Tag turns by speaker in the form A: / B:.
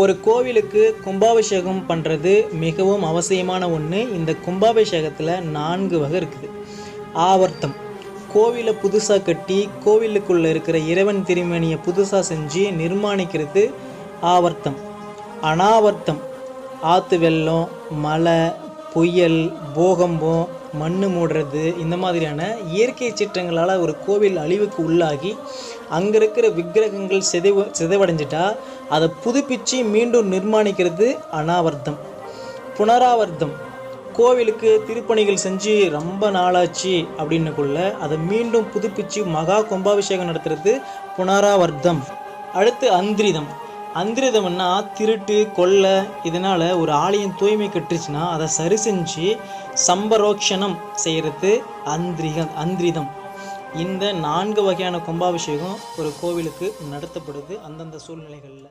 A: ஒரு கோவிலுக்கு கும்பாபிஷேகம் பண்ணுறது மிகவும் அவசியமான ஒன்று. இந்த கும்பாபிஷேகத்தில் 4 வகை இருக்குது. ஆவர்த்தம், கோவிலை புதுசாக கட்டி கோவிலுக்குள்ளே இருக்கிற இறைவன் திருமேனியை புதுசாக செஞ்சு நிர்மாணிக்கிறது ஆவர்த்தம். அனாவர்த்தம், ஆற்று வெள்ளம், மழை, புயல், பூகம்பம், மண் மூடுறது, இந்த மாதிரியான இயற்கை சீற்றங்களால் ஒரு கோவில் அழிவுக்கு உள்ளாகி அங்கே இருக்கிற விக்கிரகங்கள் சிதைவடைஞ்சிட்டா அதை புதுப்பித்து மீண்டும் நிர்மாணிக்கிறது அனாவர்த்தம். புனராவர்த்தம், கோவிலுக்கு திருப்பணிகள் செஞ்சு ரொம்ப நாளாச்சு அப்படின்னுக்குள்ள அதை மீண்டும் புதுப்பித்து மகா கும்பாபிஷேகம் நடத்துறது புனராவர்த்தம். அடுத்து அந்திரிதம். அந்திரிதம்னா திருட்டு கொள்ளை இதனால் ஒரு ஆலயம் தூய்மை கட்டுச்சுன்னா அதை சரி செஞ்சு சம்பரோக்ஷணம் செய்கிறது அந்திரிதம். இந்த 4 வகையான கும்பாபிஷேகம் ஒரு கோவிலுக்கு நடத்தப்படுது அந்தந்த சூழ்நிலைகளில்.